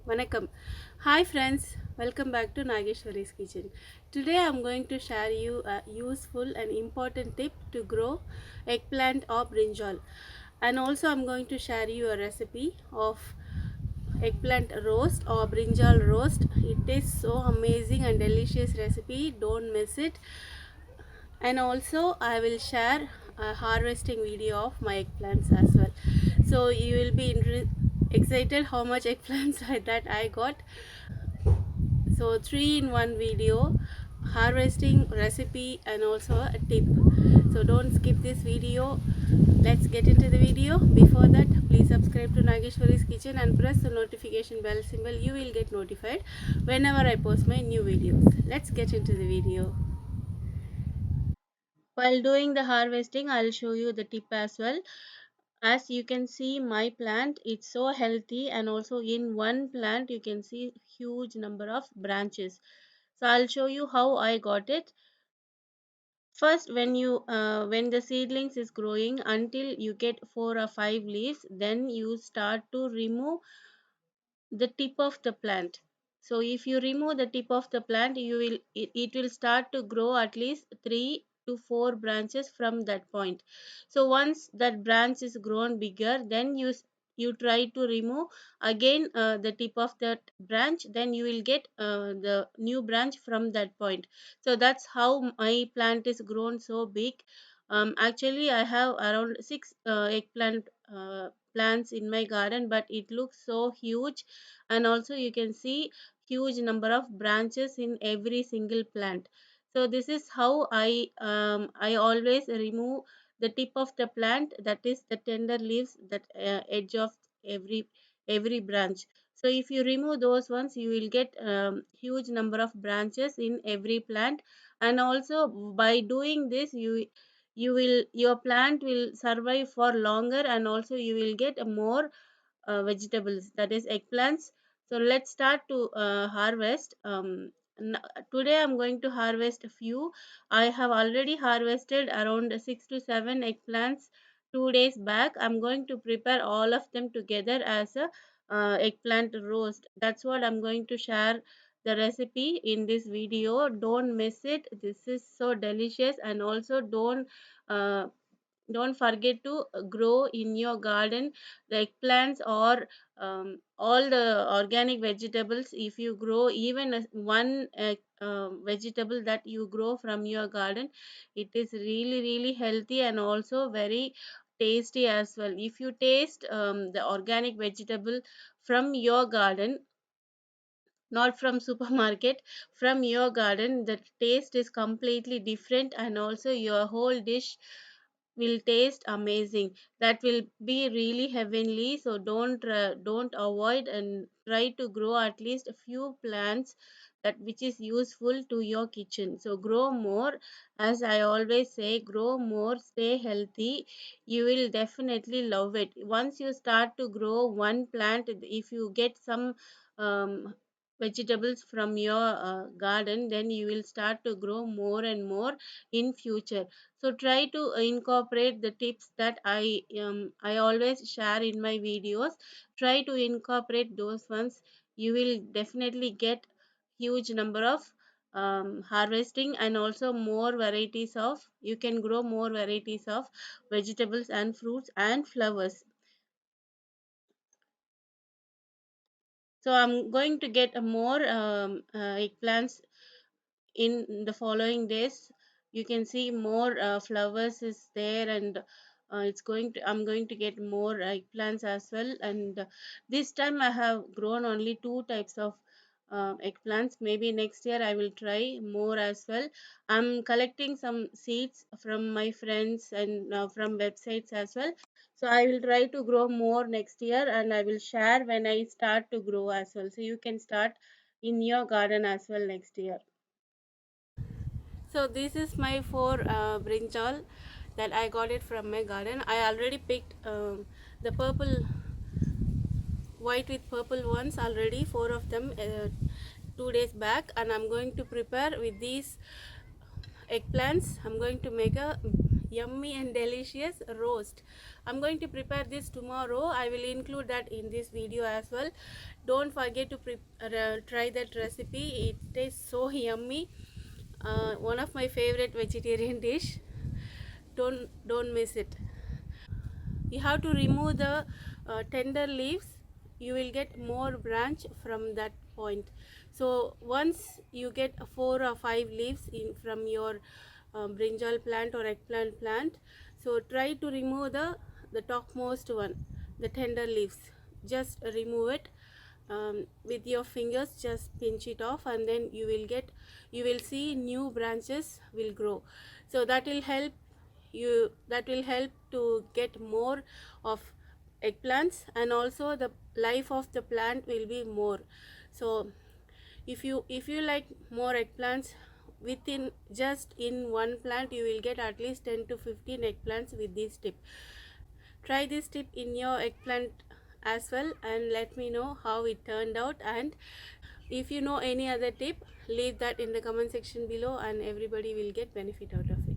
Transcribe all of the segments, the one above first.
Vanakkam. Hi friends, welcome back to Nageshwari's Kitchen. Today I'm going to share you a useful and important tip to grow eggplant or brinjal. And also I'm going to share you a recipe of eggplant roast or brinjal roast. It is so amazing and delicious recipe. Don't miss it. And also I will share a harvesting video of my eggplants as well. So you will be excited how much eggplants that I got. So 3 in 1 video, harvesting recipe and also a tip. So don't skip this video. Let's get into the video. Before that, please subscribe to Nageshwari's Kitchen and press the notification bell symbol. You will get notified whenever I post my new videos. Let's get into the video. While doing the harvesting, I'll show you the tip as well. As you can see, my plant, it's so healthy, and also in one plant you can see huge number of branches. So I'll show you how I got it. First, when the seedlings is growing until you get 4 or 5 leaves, then you start to remove the tip of the plant. So if you remove the tip of the plant, it will start to grow at least 3 to 4 branches from that point. So once that branch is grown bigger, then you try to remove again the tip of that branch, then you will get the new branch from that point. So that's how my plant is grown so big. Actually I have around 6 eggplant plants in my garden, but it looks so huge, and also you can see huge number of branches in every single plant. So this is how I always remove the tip of the plant, that is the tender leaves, that edge of every branch. So if you remove those ones, you will get huge number of branches in every plant. And also by doing this, your plant will survive for longer, and also you will get a more vegetables, that is eggplants. So let's start to harvest. Today I'm going to harvest a few. I have already harvested around 6 to 7 eggplants 2 days back. I'm going to prepare all of them together as a eggplant roast. That's what I'm going to share the recipe in this video. Don't miss it. This is so delicious. And also don't forget to grow in your garden the eggplants or all the organic vegetables. If you grow even one vegetable that you grow from your garden, it is really healthy and also very tasty as well. If you taste the organic vegetable from your garden, not from supermarket, from your garden, the taste is completely different, and also your whole dish will taste amazing. That will be really heavenly. So don't avoid and try to grow at least a few plants that which is useful to your kitchen. So grow more. As I always say, grow more, stay healthy. You will definitely love it. Once you start to grow one plant, if you get some um, vegetables from your garden, then you will start to grow more and more in future. So try to incorporate the tips that I always share in my videos. Try to incorporate those ones. You will definitely get huge number of harvesting, and also more varieties of, you can grow more varieties of vegetables and fruits and flowers. So I'm going to get a more eggplants in the following days. You can see more flowers is there, and I'm going to get more eggplants as well. And this time I have grown only two types of eggplants. Maybe next year I will try more as well. I'm collecting some seeds from my friends and from websites as well. So I will try to grow more next year, and I will share when I start to grow as well, so you can start in your garden as well next year. So this is my four brinjal that I got it from my garden. I already picked the purple, white with purple ones already, four of them 2 days back, and I'm going to prepare with these eggplants. I'm going to make a yummy and delicious roast. I'm going to prepare this tomorrow. I will include that in this video as well. Don't forget to try that recipe. It tastes so yummy. One of my favorite vegetarian dish. Don't miss it. You have to remove the tender leaves. You will get more branch from that point. So once you get 4 or 5 leaves in from your brinjal plant or eggplant plant, so try to remove the topmost one, the tender leaves. Just remove it with your fingers. Just pinch it off, and then you will see new branches will grow. So that will help to get more of eggplants, and also the life of the plant will be more. So if you like more eggplants, within just in one plant you will get at least 10 to 15 eggplants with this tip. Try this tip in your eggplant as well and let me know how it turned out. And if you know any other tip, leave that in the comment section below and everybody will get benefit out of it.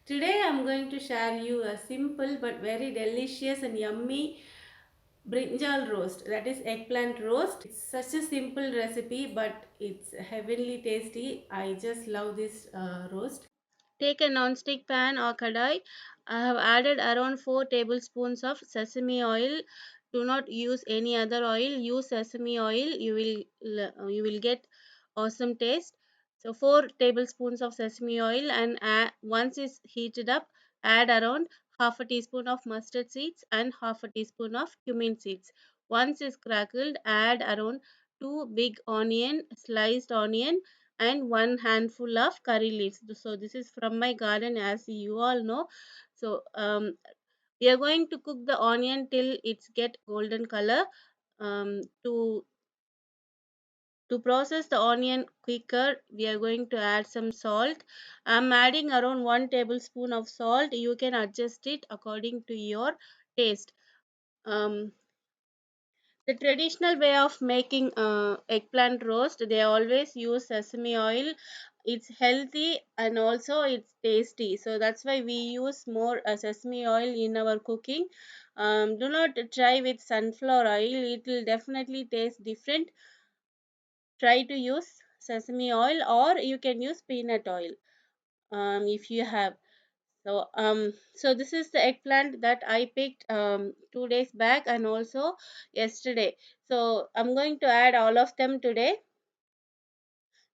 Today I'm going to share you a simple but very delicious and yummy brinjal roast, that is eggplant roast. It's such a simple recipe but it's heavenly tasty. I just love this roast. Take a non-stick pan or kadai. I have added around 4 tablespoons of sesame oil. Do not use any other oil. Use sesame oil. You will get awesome taste. So 4 tablespoons of sesame oil, and once it's heated up, add around half a teaspoon of mustard seeds and half a teaspoon of cumin seeds. Once it's crackled, add around 2 big onion, sliced onion, and 1 handful of curry leaves. So this is from my garden, as you all know. So we are going to cook the onion till it's get golden color. To process the onion quicker, we are going to add some salt. I'm adding around 1 tablespoon of salt. You can adjust it according to your taste. um, the traditional way of making eggplant roast, they always use sesame oil. It's healthy and also it's tasty, so that's why we use more sesame oil in our cooking. Do not try with sunflower oil, it will definitely taste different. Try to use sesame oil, or you can use peanut oil if you have. So this is the eggplant that I picked 2 days back and also yesterday. So I'm going to add all of them today.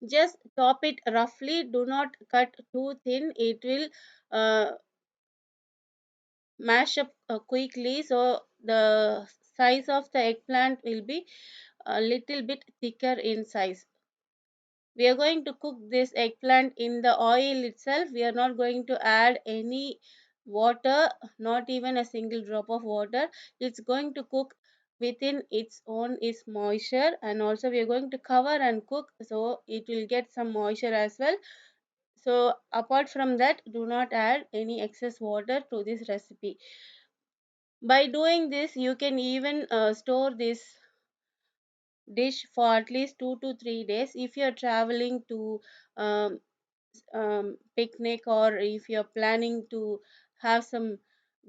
Just chop it roughly. Do not cut too thin. It will mash up quickly. So the size of the eggplant will be a little bit thicker in size. We are going to cook this eggplant in the oil itself. We are not going to add any water, not even a single drop of water. It's going to cook within its own is moisture, and also we are going to cover and cook so it will get some moisture as well. So apart from that, do not add any excess water to this recipe. By doing this, you can even store this dish for at least 2 to 3 days. If you are traveling to um, picnic, or if you're planning to have some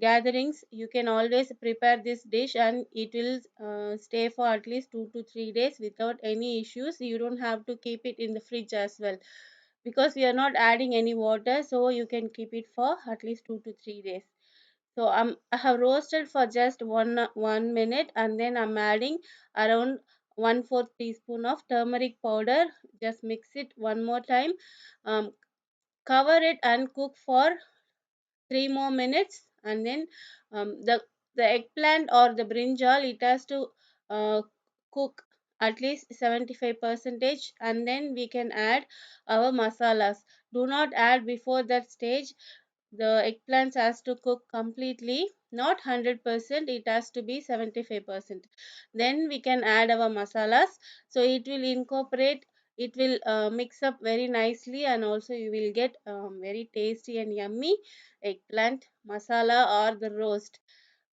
gatherings, you can always prepare this dish and it will stay for at least 2 to 3 days without any issues. You don't have to keep it in the fridge as well, because we are not adding any water, so you can keep it for at least 2 to 3 days. So I have roasted for just 1 minute, and then I'm adding around 1/4 teaspoon of turmeric powder. Just mix it one more time. um, Cover it and cook for 3 more minutes, and then the eggplant or the brinjal, it has to uh, cook at least 75 percentage, and then we can add our masalas. Do not add before that stage. The eggplants has to cook completely, not 100%, it has to be 75%. Then we can add our masalas, so it will incorporate, it will mix up very nicely, and also you will get very tasty and yummy eggplant masala or the roast.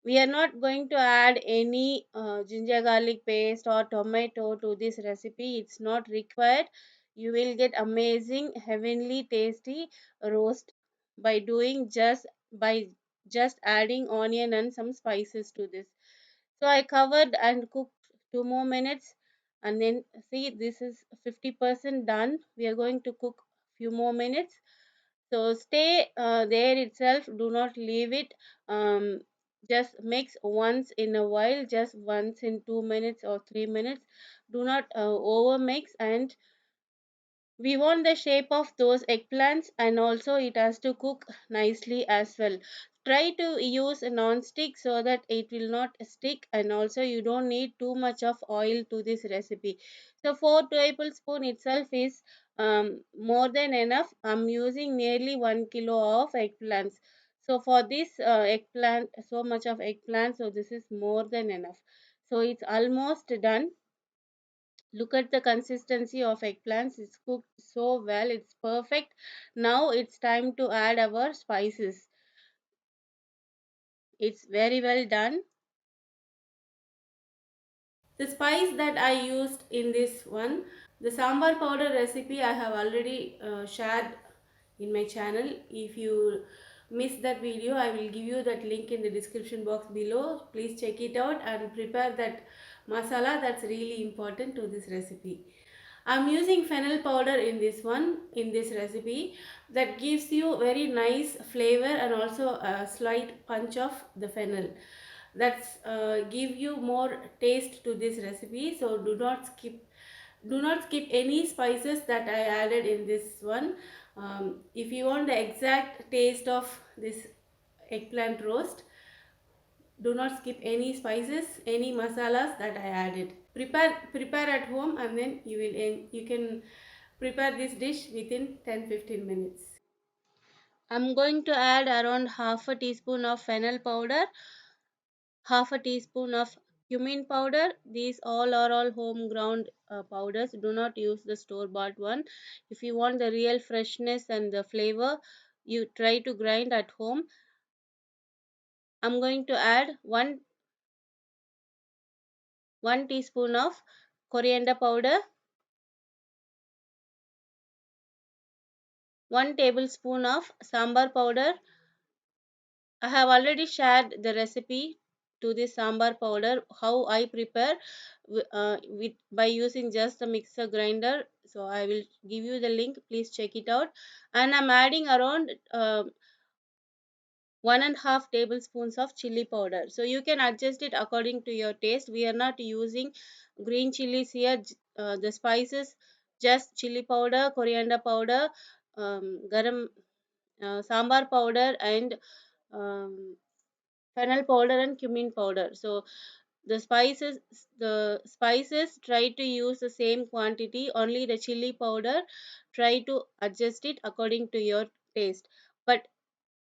We are not going to add any ginger garlic paste or tomato to this recipe, it's not required. You will get amazing heavenly tasty roast. by doing just by just adding onion and some spices to this. So I covered and cooked 2 more minutes, and then see, this is 50% done. We are going to cook few more minutes. So stay there itself, do not leave it. um, just mix once in a while, just once in 2 minutes or 3 minutes. Do not over mix. And we want the shape of those eggplants, and also it has to cook nicely as well. Try to use a non-stick so that it will not stick, and also you don't need too much of oil to this recipe. So 4 tablespoon itself is more than enough. I'm using nearly 1 kilo of eggplants. So for this eggplant, so much of eggplant, so this is more than enough. So it's almost done. Look at the consistency of eggplants. It's cooked so well, it's perfect. Now it's time to add our spices. It's very well done. The spice that I used in this one, the sambar powder recipe, I have already shared in my channel. If you missed that video, I will give you that link in the description box below. Please check it out and prepare that masala. That's really important to this recipe. I'm using fennel powder in this one, in this recipe, that gives you very nice flavor and also a slight punch of the fennel. That's give you more taste to this recipe. So do not skip any spices that I added in this one. If you want the exact taste of this eggplant roast, do not skip any spices, any masalas that I added. Prepare at home, and then you can prepare this dish within 10-15 minutes. I'm going to add around half a teaspoon of fennel powder, half a teaspoon of cumin powder. These all home ground powders. Do not use the store bought one. If you want the real freshness and the flavor, you try to grind at home. I'm going to add one teaspoon of coriander powder, 1 tablespoon of sambar powder. I have already shared the recipe to this sambar powder, how I prepare with by using just the mixer grinder. So I will give you the link. Please check it out. And I'm adding around 1.5 tablespoons of chili powder. So you can adjust it according to your taste. We are not using green chilies here. The spices, just chili powder, coriander powder, garam, sambar powder, and um, fennel powder and cumin powder. So the spices try to use the same quantity. Only the chili powder, try to adjust it according to your taste. But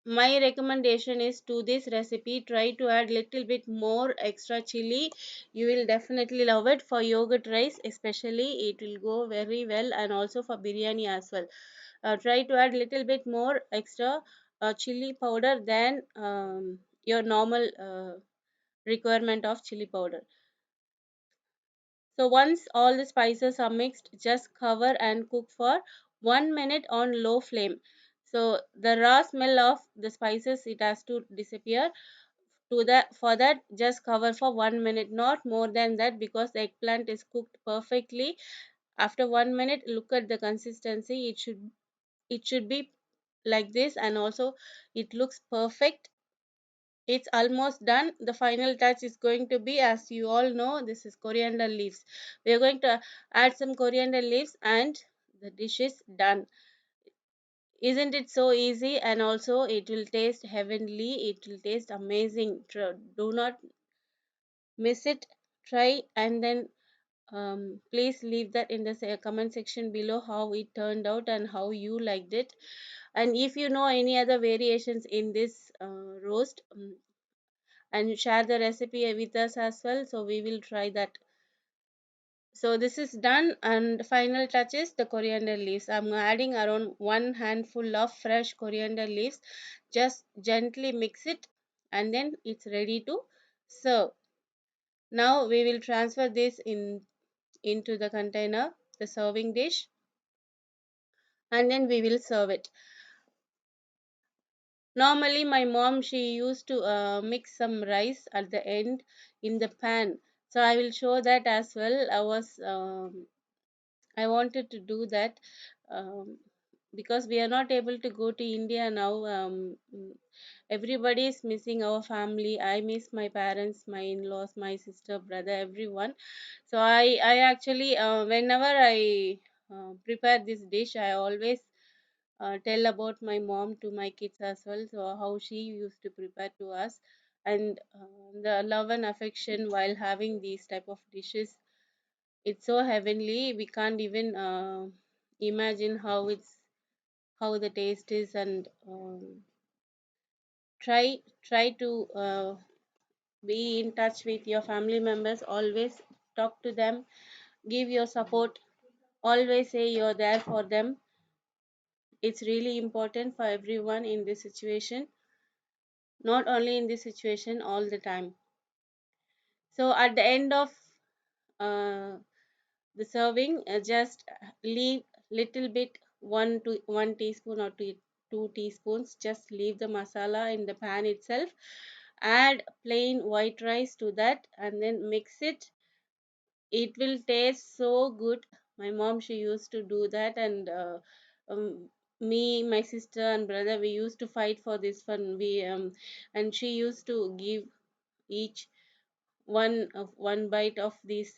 my recommendation is, to this recipe, try to add little bit more extra chili. You will definitely love it. For yogurt rice especially, it will go very well, and also for biryani as well. Try to add little bit more extra chili powder than your normal requirement of chili powder. So once all the spices are mixed, just cover and cook for 1 minute on low flame. So the raw smell of the spices, it has to disappear. For that, just cover for 1 minute, not more than that, because the eggplant is cooked perfectly. After 1 minute, look at the consistency. It should be like this, and also it looks perfect. It's almost done. The final touch is going to be, as you all know, this is coriander leaves. We are going to add some coriander leaves, and the dish is done. Isn't it so easy? And also it will taste heavenly, it will taste amazing. Do not miss it. Try, and then please leave that in the comment section below, how it turned out and how you liked it. And if you know any other variations in this roast, and share the recipe with us as well, so we will try that. So this is done, and final touches, the coriander leaves. I'm adding around one handful of fresh coriander leaves. Just gently mix it, and then it's ready to serve. Now we will transfer this into the container, the serving dish, and then we will serve it. Normally my mom, she used to mix some rice at the end in the pan. So I will show that as well. I wanted to do that, um, because we are not able to go to India now. Everybody is missing our family. I miss my parents, my in-laws, my sister, brother, everyone. So I actually, whenever I prepare this dish, I always tell about my mom to my kids as well. So how she used to prepare to us, and the love and affection while having these type of dishes, it's so heavenly. We can't even imagine how the taste is. And try to be in touch with your family members. Always talk to them, give your support, always say you're there for them. It's really important for everyone in this situation, not only in this situation, all the time. So at the end of uh, the serving, just leave little bit, 1 teaspoon or two teaspoons, just leave the masala in the pan itself. Add plain white rice to that and then mix it. It will taste so good. My mom, she used to do that. And um, me, my sister and brother, we used to fight for this one. We And she used to give each one bite of this,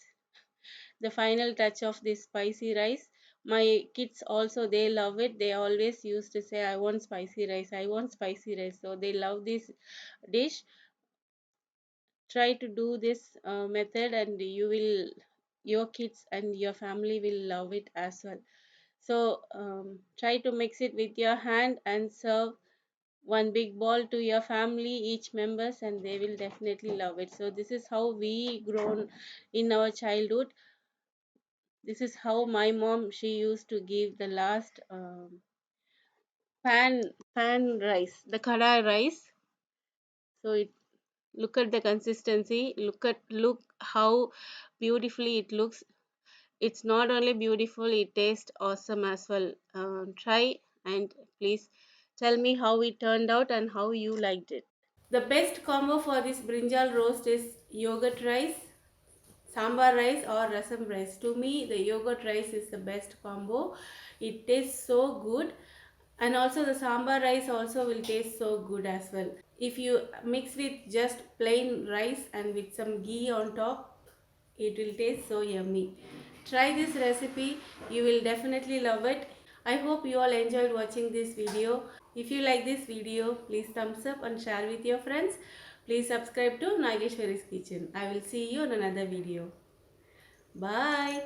the final touch of this spicy rice. My kids also, they love it. They always used to say, I want spicy rice, I want spicy rice. So they love this dish. Try to do this method, and your kids and your family will love it as well. So try to mix it with your hand and serve one big ball to your family, each members, and they will definitely love it. So this is how we grown in our childhood. This is how my mom, she used to give the last pan pan rice, the kadai rice. So it, look at the consistency, look how beautifully it looks. It's not only beautiful, it tastes awesome as well. Try, and please tell me how it turned out and how you liked it. The best combo for this brinjal roast is yogurt rice, sambar rice or rasam rice. To me, the yogurt rice is the best combo. It tastes so good, and also the sambar rice also will taste so good as well. If you mix with just plain rice and with some ghee on top, it will taste so yummy. Try this recipe, you will definitely love it. I hope you all enjoyed watching this video. If you like this video, please thumbs up and share with your friends. Please subscribe to Nageshwari's Kitchen. I will see you in another video. Bye.